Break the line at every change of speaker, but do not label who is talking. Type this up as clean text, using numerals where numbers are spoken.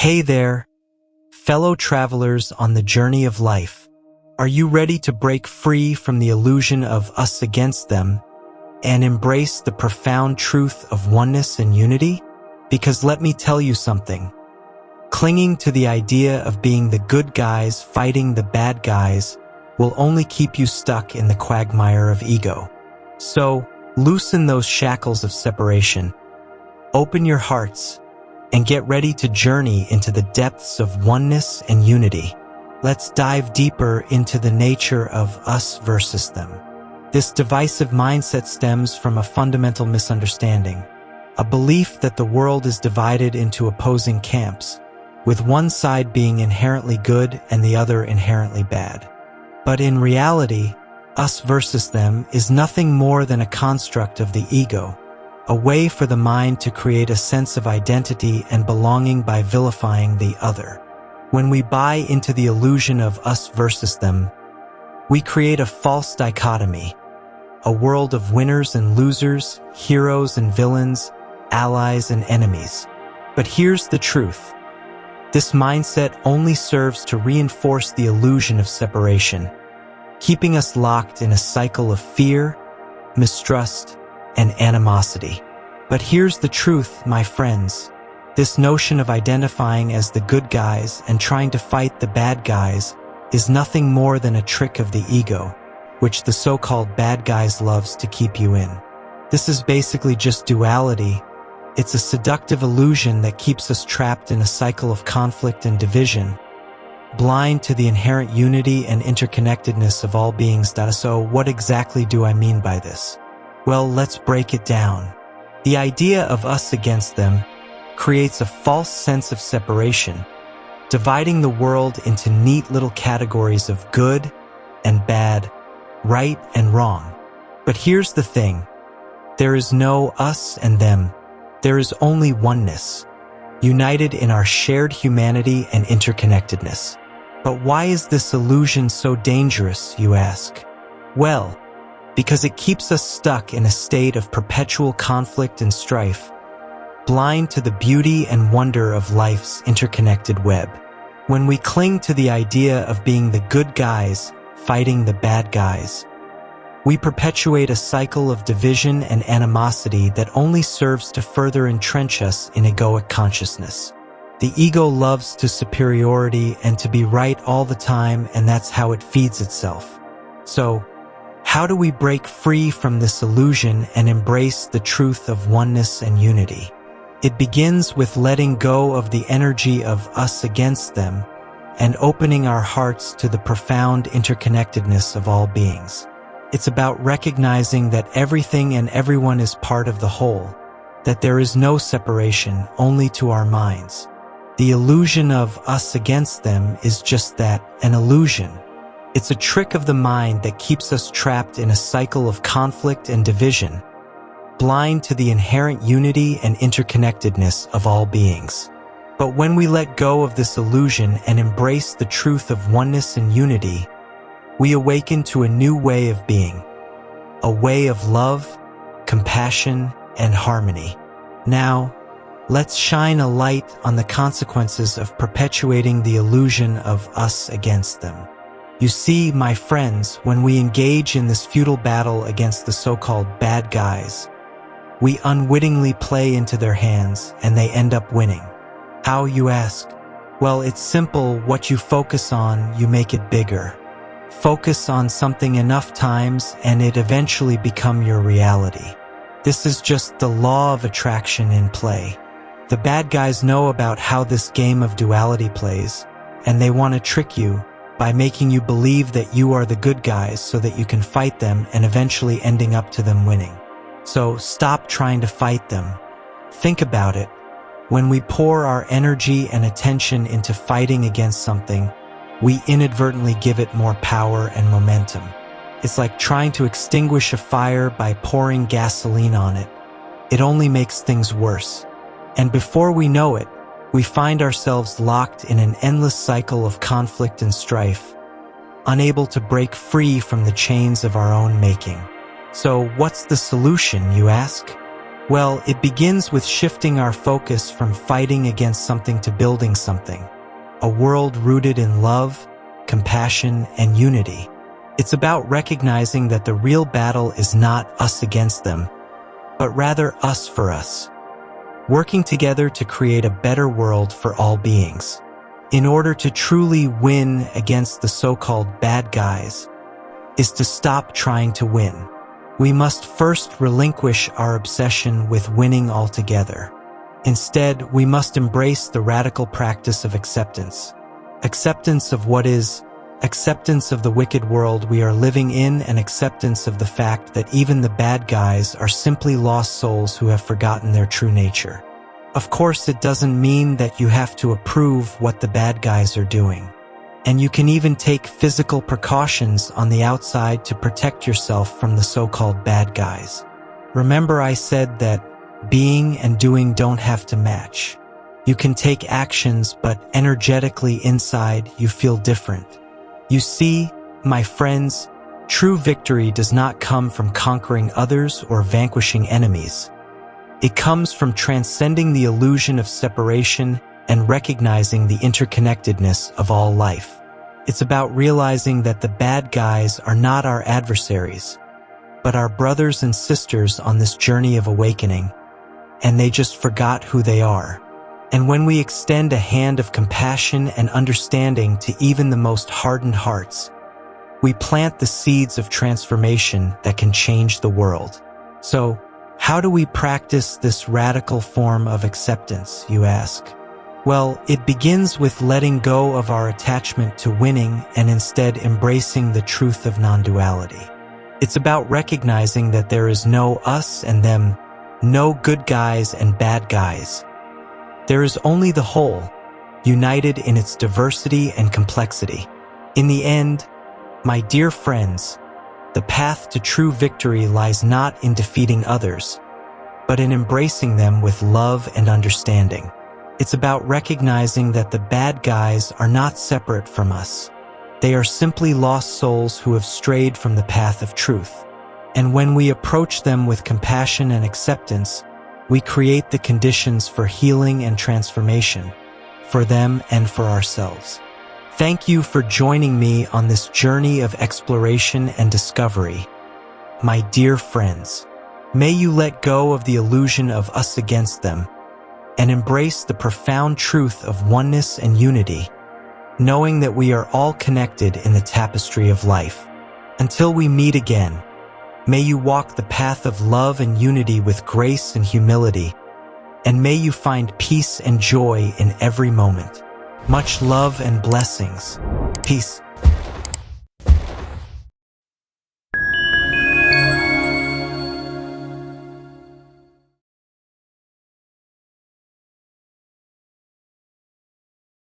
Hey there, fellow travelers on the journey of life. Are you ready to break free from the illusion of us against them and embrace the profound truth of oneness and unity? Because let me tell you something. Clinging to the idea of being the good guys fighting the bad guys will only keep you stuck in the quagmire of ego. So, loosen those shackles of separation, open your hearts, and get ready to journey into the depths of oneness and unity. Let's dive deeper into the nature of us versus them. This divisive mindset stems from a fundamental misunderstanding, a belief that the world is divided into opposing camps, with one side being inherently good and the other inherently bad. But in reality, us versus them is nothing more than a construct of the ego, a way for the mind to create a sense of identity and belonging by vilifying the other. When we buy into the illusion of us versus them, we create a false dichotomy, a world of winners and losers, heroes and villains, allies and enemies. But here's the truth. This mindset only serves to reinforce the illusion of separation, keeping us locked in a cycle of fear, mistrust, and animosity. But here's the truth, my friends. This notion of identifying as the good guys and trying to fight the bad guys is nothing more than a trick of the ego, which the so-called bad guys loves to keep you in. This is basically just duality. It's a seductive illusion that keeps us trapped in a cycle of conflict and division, blind to the inherent unity and interconnectedness of all beings. So what exactly do I mean by this? Well, let's break it down. The idea of us against them creates a false sense of separation, dividing the world into neat little categories of good and bad, right and wrong. But here's the thing. There is no us and them. There is only oneness, united in our shared humanity and interconnectedness. But why is this illusion so dangerous, you ask? Well, because it keeps us stuck in a state of perpetual conflict and strife, blind to the beauty and wonder of life's interconnected web. When we cling to the idea of being the good guys fighting the bad guys, we perpetuate a cycle of division and animosity that only serves to further entrench us in egoic consciousness. The ego loves to superiority and to be right all the time, and that's how it feeds itself. So, how do we break free from this illusion and embrace the truth of oneness and unity? It begins with letting go of the energy of us against them and opening our hearts to the profound interconnectedness of all beings. It's about recognizing that everything and everyone is part of the whole, that there is no separation, only to our minds. The illusion of us against them is just that, an illusion. It's a trick of the mind that keeps us trapped in a cycle of conflict and division, blind to the inherent unity and interconnectedness of all beings. But when we let go of this illusion and embrace the truth of oneness and unity, we awaken to a new way of being, a way of love, compassion, and harmony. Now, let's shine a light on the consequences of perpetuating the illusion of us against them. You see, my friends, when we engage in this futile battle against the so-called bad guys, we unwittingly play into their hands and they end up winning. How, you ask? Well, it's simple. What you focus on, you make it bigger. Focus on something enough times and it eventually become your reality. This is just the law of attraction in play. The bad guys know about how this game of duality plays, and they want to trick you by making you believe that you are the good guys so that you can fight them and eventually ending up to them winning. So stop trying to fight them. Think about it. When we pour our energy and attention into fighting against something, we inadvertently give it more power and momentum. It's like trying to extinguish a fire by pouring gasoline on it. It only makes things worse. And before we know it, we find ourselves locked in an endless cycle of conflict and strife, unable to break free from the chains of our own making. So what's the solution, you ask? Well, it begins with shifting our focus from fighting against something to building something. A world rooted in love, compassion, and unity. It's about recognizing that the real battle is not us against them, but rather us for us. Working together to create a better world for all beings. In order to truly win against the so-called bad guys, is to stop trying to win. We must first relinquish our obsession with winning altogether. Instead, we must embrace the radical practice of acceptance. Acceptance of what is, acceptance of the wicked world we are living in, and acceptance of the fact that even the bad guys are simply lost souls who have forgotten their true nature. Of course, it doesn't mean that you have to approve what the bad guys are doing. And you can even take physical precautions on the outside to protect yourself from the so-called bad guys. Remember, I said that being and doing don't have to match. You can take actions, but energetically inside you feel different. You see, my friends, true victory does not come from conquering others or vanquishing enemies. It comes from transcending the illusion of separation and recognizing the interconnectedness of all life. It's about realizing that the bad guys are not our adversaries, but our brothers and sisters on this journey of awakening, and they just forgot who they are. And when we extend a hand of compassion and understanding to even the most hardened hearts, we plant the seeds of transformation that can change the world. So, how do we practice this radical form of acceptance, you ask? Well, it begins with letting go of our attachment to winning and instead embracing the truth of non-duality. It's about recognizing that there is no us and them, no good guys and bad guys. There is only the whole, united in its diversity and complexity. In the end, my dear friends, the path to true victory lies not in defeating others, but in embracing them with love and understanding. It's about recognizing that the bad guys are not separate from us. They are simply lost souls who have strayed from the path of truth. And when we approach them with compassion and acceptance, we create the conditions for healing and transformation, for them and for ourselves. Thank you for joining me on this journey of exploration and discovery. My dear friends, may you let go of the illusion of us against them and embrace the profound truth of oneness and unity, knowing that we are all connected in the tapestry of life. Until we meet again, may you walk the path of love and unity with grace and humility, and may you find peace and joy in every moment. Much love and blessings. Peace.